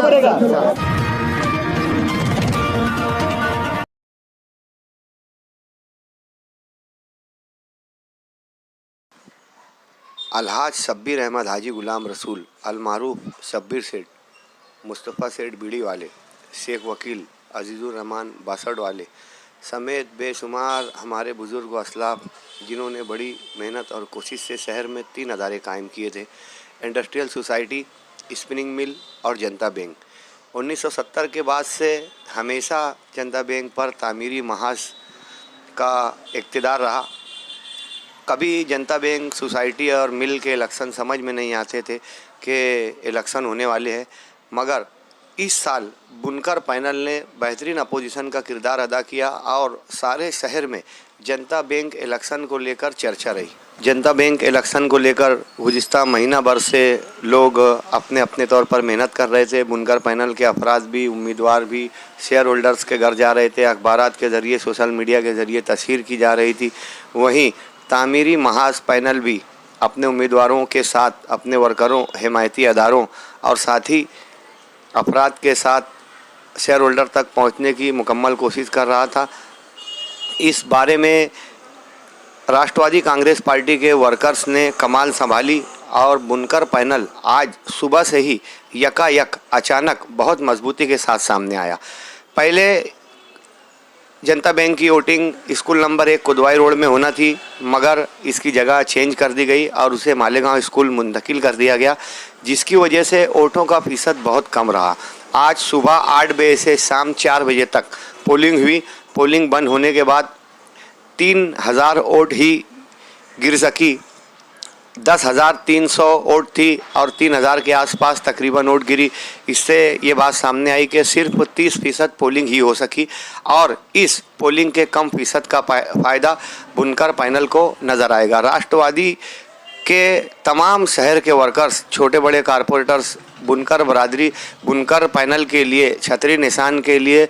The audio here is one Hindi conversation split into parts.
अलहाज शब्बीर अहमद हाजी गुलाम रसूल अलमारूफ शब्बीर सेठ, मुस्तफ़ा सेठ बीड़ी वाले, शेख वकील अजीज़ुर रहमान बासड़ वाले समेत बेशुमार हमारे बुज़ुर्ग व असलाफ जिन्होंने बड़ी मेहनत और कोशिश से शहर में 3 अदारे कायम किए थे। इंडस्ट्रियल सोसाइटी, स्पिनिंग मिल और जनता बैंक। 1970 के बाद से हमेशा जनता बैंक पर तामीरी महाज का इक़्तिदार रहा। कभी जनता बैंक, सोसाइटी और मिल के इलेक्शन समझ में नहीं आते थे कि इलेक्शन होने वाले हैं, मगर इस साल बुनकर पैनल ने बेहतरीन अपोजिशन का किरदार अदा किया और सारे शहर में जनता बैंक इलेक्शन को लेकर चर्चा रही। जनता बैंक इलेक्शन को लेकर गुज़िस्ता महीना भर से लोग अपने अपने तौर पर मेहनत कर रहे थे। बुनकर पैनल के अफराद भी, उम्मीदवार भी शेयर होल्डर्स के घर जा रहे थे, अखबारात के ज़रिए, सोशल मीडिया के ज़रिए तस्हीर की जा रही थी। वहीं तामीरी महाज पैनल भी अपने उम्मीदवारों के साथ, अपने वर्करों, हिमायती अदारों और साथी अफराद के साथ शेयर होल्डर तक पहुंचने की मुकम्मल कोशिश कर रहा था। इस बारे में राष्ट्रवादी कांग्रेस पार्टी के वर्कर्स ने कमान संभाली और बुनकर पैनल आज सुबह से ही यकायक अचानक बहुत मजबूती के साथ सामने आया। पहले जनता बैंक की वोटिंग स्कूल नंबर 1 कुदवाई रोड में होना थी, मगर इसकी जगह चेंज कर दी गई और उसे मालेगांव स्कूल मुंतकिल कर दिया गया, जिसकी वजह से वोटों का फ़ीसद बहुत कम रहा। आज सुबह 8 बजे से शाम 4 बजे तक पोलिंग हुई। पोलिंग बंद होने के बाद 3000 वोट ही गिर सकी। 10,300 वोट थी और 3000 के आसपास तकरीबन वोट गिरी। इससे ये बात सामने आई कि सिर्फ 30% पोलिंग ही हो सकी और इस पोलिंग के कम फ़ीसद का फ़ायदा बुनकर पैनल को नज़र आएगा। राष्ट्रवादी के तमाम शहर के वर्कर्स, छोटे बड़े कारपोरेटर्स बुनकर बरादरी, बुनकर पैनल के लिए, छतरी निशान के लिए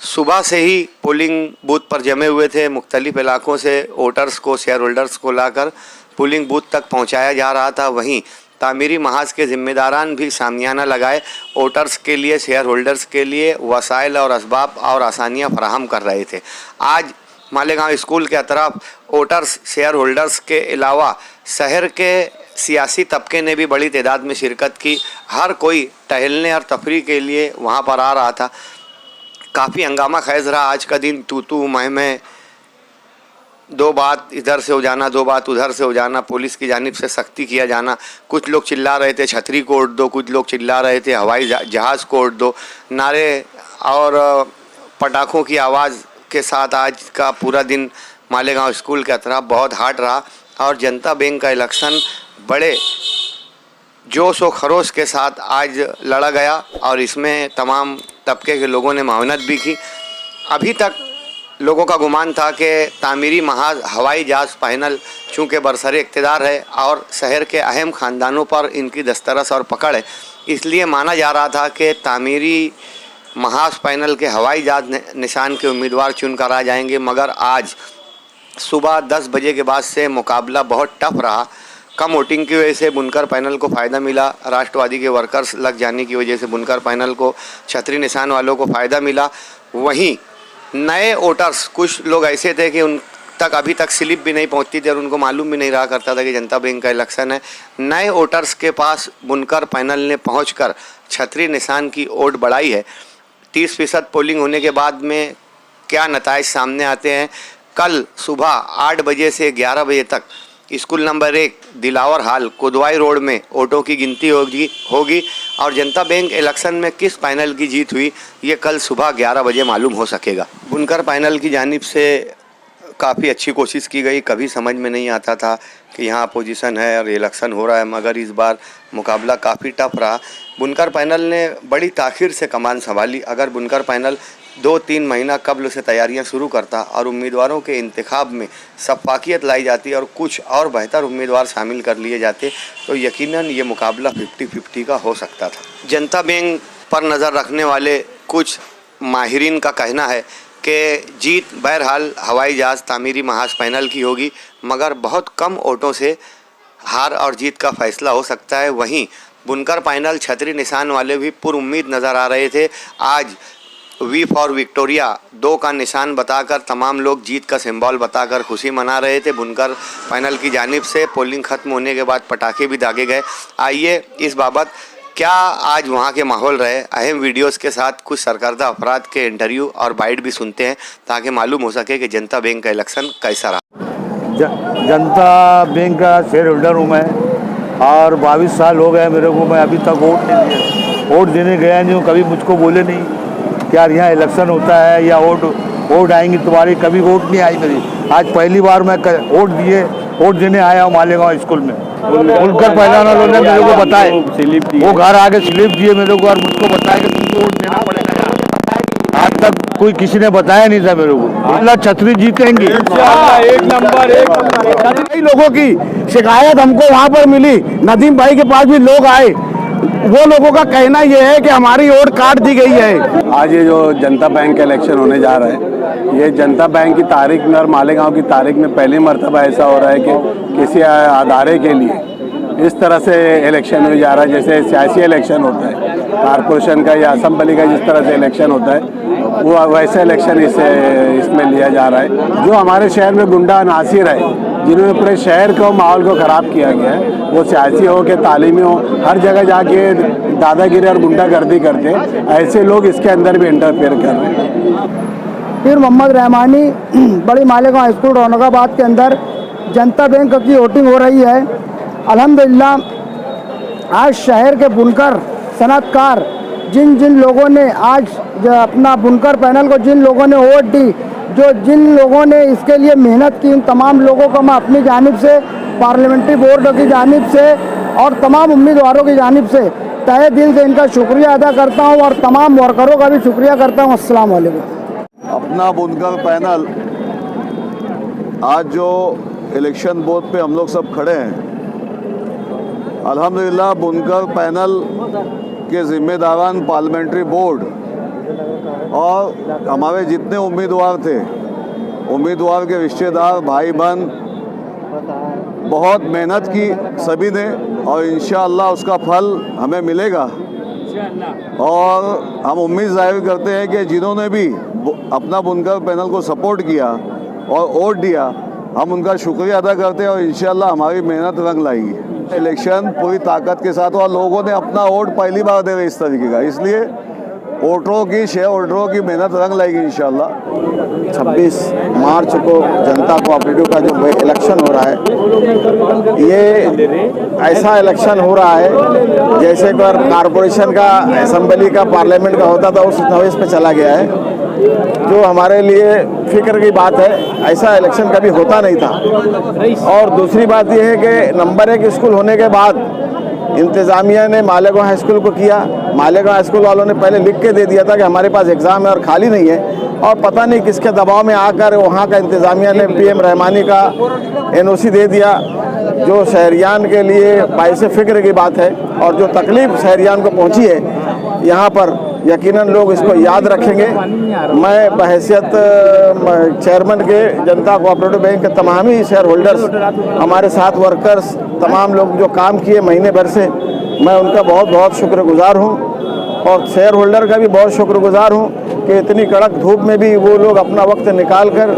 सुबह से ही पोलिंग बूथ पर जमे हुए थे। मुख्तलिफ इलाकों से वोटर्स को, शेयर होल्डर्स को लाकर पोलिंग बूथ तक पहुंचाया जा रहा था। वहीं तामीरी महाज के ज़िम्मेदारान भी सामियाना लगाए वोटर्स के लिए, शेयर होल्डर्स के लिए वसाइल और असबाब और आसानियां फराहम कर रहे थे। आज मालेगांव स्कूल के अतराफ वोटर्स, शेयर होल्डर्स के अलावा शहर के सियासी तबके ने भी बड़ी तादाद में शिरकत की। हर कोई टहलने और तफरीह के लिए वहाँ पर आ रहा था। काफ़ी हंगामा खैज रहा आज का दिन। तू मैं, दो बात इधर से हो जाना, दो बात उधर से हो जाना, पुलिस की जानिब से सख्ती किया जाना। कुछ लोग चिल्ला रहे थे छतरी को वोट दो, कुछ लोग चिल्ला रहे थे हवाई जहाज़ को वोट दो। नारे और पटाखों की आवाज़ के साथ आज का पूरा दिन मालेगांव स्कूल के अतराफ बहुत हाट रहा और जनता बैंक का इलेक्शन बड़े जोश व खरोश के साथ आज लड़ा गया और इसमें तमाम तबके के लोगों ने मावनत भी की। अभी तक लोगों का गुमान था कि तामीरी महाज हवाई जहाज़ पैनल चूँकि बरसरे इक़्तिदार है और शहर के अहम ख़ानदानों पर इनकी दस्तरस और पकड़ है, इसलिए माना जा रहा था कि तामीरी महाज पैनल के हवाई जहाज़ निशान के उम्मीदवार चुनकर आ जाएंगे। मगर आज सुबह 10 बजे के बाद से मुकाबला बहुत टफ रहा। कम वोटिंग की वजह से बुनकर पैनल को फ़ायदा मिला। राष्ट्रवादी के वर्कर्स लग जाने की वजह से बुनकर पैनल को, छतरी निशान वालों को फ़ायदा मिला। वहीं नए वोटर्स, कुछ लोग ऐसे थे कि उन तक अभी तक स्लिप भी नहीं पहुंचती थी और उनको मालूम भी नहीं रहा करता था कि जनता बैंक का इलेक्शन है। नए वोटर्स के पास बुनकर पैनल ने पहुंचकर छतरी निशान की वोट बढ़ाई है। 30% पोलिंग होने के बाद में क्या नताइज सामने आते हैं। कल सुबह 8 बजे से 11 बजे तक स्कूल नंबर 1 दिलावर हाल कुदवाई रोड में वोटों की गिनती होगी और जनता बैंक इलेक्शन में किस पैनल की जीत हुई ये कल सुबह 11 बजे मालूम हो सकेगा। बुनकर पैनल की जानिब से काफ़ी अच्छी कोशिश की गई। कभी समझ में नहीं आता था कि यहाँ अपोजिशन है और इलेक्शन हो रहा है, मगर इस बार मुकाबला काफ़ी टफ रहा। बुनकर पैनल ने बड़ी ताख़ीर से कमान संभाली। अगर बुनकर पैनल 2-3 महीना कबल से तैयारियां शुरू करता और उम्मीदवारों के इंतखाब में शफ़ाफ़ियत लाई जाती और कुछ और बेहतर उम्मीदवार शामिल कर लिए जाते तो यकीनन ये मुकाबला 50-50 का हो सकता था। जनता बैंक पर नज़र रखने वाले कुछ माहिरीन का कहना है कि जीत बहरहाल हवाई जहाज़ तामीरी महाज पैनल की होगी, मगर बहुत कम वोटों से हार और जीत का फ़ैसला हो सकता है। वहीं बुनकर पैनल छतरी निशान वाले भी पुरुम्मीद नज़र आ रहे थे। आज वी फॉर विक्टोरिया 2 का निशान बताकर तमाम लोग जीत का सिंबल बताकर खुशी मना रहे थे। बुनकर पैनल की जानिब से पोलिंग खत्म होने के बाद पटाखे भी दागे गए। आइए इस बाबत क्या आज वहाँ के माहौल रहे, अहम वीडियोस के साथ कुछ सरकर्दा अफराद के इंटरव्यू और बाइट भी सुनते हैं ताकि मालूम हो सके कि जनता बैंक का इलेक्शन कैसा रहा। जनता बैंक का शेयर होल्डर हूँ मैं और 22 साल हो गए मेरे को। मैं अभी तक वोट देने गया नहीं हूँ। कभी मुझको बोले नहीं कि यार यहाँ इलेक्शन होता है या वोट आएंगी तुम्हारी, कभी वोट नहीं आई मेरी। आज पहली बार मैं वोट देने आया हूँ मालेगांव स्कूल में। बुनकर पैनल वालों ने मेरे को बताए, वो घर आके स्लिप दिए मेरे को और मुझको बताया कि तुमको वोट देना पड़ेगा। आज तक कोई किसी ने बताया नहीं था मेरे को। अल्लाह छतरी जीतेंगी, एक नंबर। कई लोगों की शिकायत हमको वहाँ पर मिली, नदीम भाई के पास भी लोग आए, वो लोगों का कहना ये है कि हमारी वोट काट दी गई है। आज ये जो जनता बैंक का इलेक्शन होने जा रहा है, ये जनता बैंक की तारीख में और मालेगांव की तारीख में पहली मर्तबा ऐसा हो रहा है कि किसी अदारे के लिए इस तरह से इलेक्शन हो जा रहा है जैसे सियासी इलेक्शन होता है, कारपोरेशन का या असम्बली का जिस तरह से इलेक्शन होता है वो वैसा इलेक्शन इसमें लिया जा रहा है। जो हमारे शहर में गुंडा नासिर है, जिन्होंने पूरे शहर को माहौल को ख़राब किया गया है, वो सियासी हो के तालीमी हो, हर जगह जाके दादागिरी और गुंडागर्दी करते, ऐसे लोग इसके अंदर भी इंटरफेयर कर रहे हैं। फिर मोहम्मद रहमानी बड़ी मालेगांव स्कूल रौनकाबाद के अंदर जनता बैंक की वोटिंग हो रही है। अल्हम्दुलिल्लाह आज शहर के बुनकर सनतकार जिन लोगों ने आज अपना बुनकर पैनल को जिन लोगों ने वोट दी, जिन लोगों ने इसके लिए मेहनत की, उन तमाम लोगों को मैं अपनी जानिब से, पार्लियामेंट्री बोर्ड की जानिब से और तमाम उम्मीदवारों की जानिब से तहे दिल से इनका शुक्रिया अदा करता हूं और तमाम वर्करों का भी शुक्रिया करता हूं। अस्सलाम वालेकुम। अपना बुनकर पैनल आज जो इलेक्शन बूथ पे हम लोग सब खड़े हैं, अल्हम्दुलिल्लाह बुनकर पैनल के जिम्मेदारान पार्लियामेंट्री बोर्ड और हमारे जितने उम्मीदवार थे, उम्मीदवार के रिश्तेदार भाई बहन, बहुत मेहनत की सभी ने और इंशाअल्लाह उसका फल हमें मिलेगा। और हम उम्मीद जाहिर करते हैं कि जिन्होंने भी अपना बुनकर पैनल को सपोर्ट किया और वोट दिया, हम उनका शुक्रिया अदा करते हैं और इंशाअल्लाह हमारी मेहनत रंग लाएगी। इलेक्शन पूरी ताकत के साथ और लोगों ने अपना वोट पहली बार दे रहे इस तरीके का, इसलिए वोटरों की शेयर होल्डरों की मेहनत रंग लाएगी इंशाअल्लाह। 26 मार्च को जनता कोऑपरेटिव का जो इलेक्शन हो रहा है, ये ऐसा इलेक्शन हो रहा है जैसे कारपोरेशन का, असेंबली का, पार्लियामेंट का होता था, उस नवेश पे चला गया है, जो हमारे लिए फिक्र की बात है। ऐसा इलेक्शन कभी होता नहीं था। और दूसरी बात यह है कि नंबर 1 स्कूल होने के बाद इंतज़ामिया ने मालेगांव हाई स्कूल को किया। मालेगांव हाई स्कूल वालों ने पहले लिख के दे दिया था कि हमारे पास एग्ज़ाम है और खाली नहीं है, और पता नहीं किसके दबाव में आकर वहाँ का इंतज़ामिया ने PM रहमानी का NOC दे दिया, जो शहरियान के लिए बाइस फ़िक्र की बात है। और जो तकलीफ़ शहरियान को पहुँची है यहाँ पर, यकीनन लोग इसको याद रखेंगे। मैं बहैसियत चेयरमैन के जनता कोऑपरेटिव बैंक के तमाम ही शेयर होल्डर्स, हमारे साथ वर्कर्स, तमाम लोग जो काम किए महीने भर से, मैं उनका बहुत बहुत शुक्रगुजार हूँ। और शेयर होल्डर का भी बहुत शुक्रगुजार हूँ कि इतनी कड़क धूप में भी वो लोग अपना वक्त निकाल कर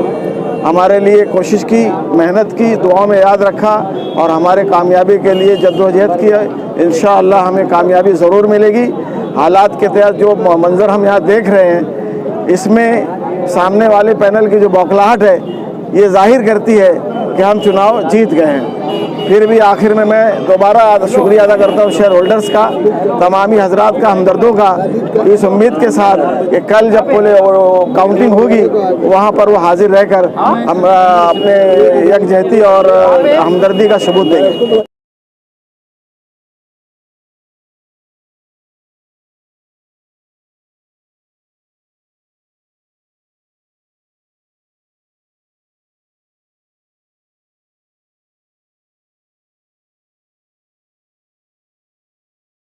हमारे लिए कोशिश की, मेहनत की, दुआओं में याद रखा और हमारे कामयाबी के लिए जद्दोजहद की है। इंशाअल्लाह हमें कामयाबी ज़रूर मिलेगी। हालात के तहत जो मंजर हम यहाँ देख रहे हैं, इसमें सामने वाले पैनल की जो बौखलाहट है, ये जाहिर करती है कि हम चुनाव जीत गए हैं। फिर भी आखिर में मैं दोबारा शुक्रिया अदा करता हूँ शेयर होल्डर्स का, तमामी हजरात का, हमदर्दों का, इस उम्मीद के साथ कि कल जब काउंटिंग होगी वहाँ पर वो हाजिर रहकर हम अपने यकजहती और हमदर्दी का सबूत देंगे।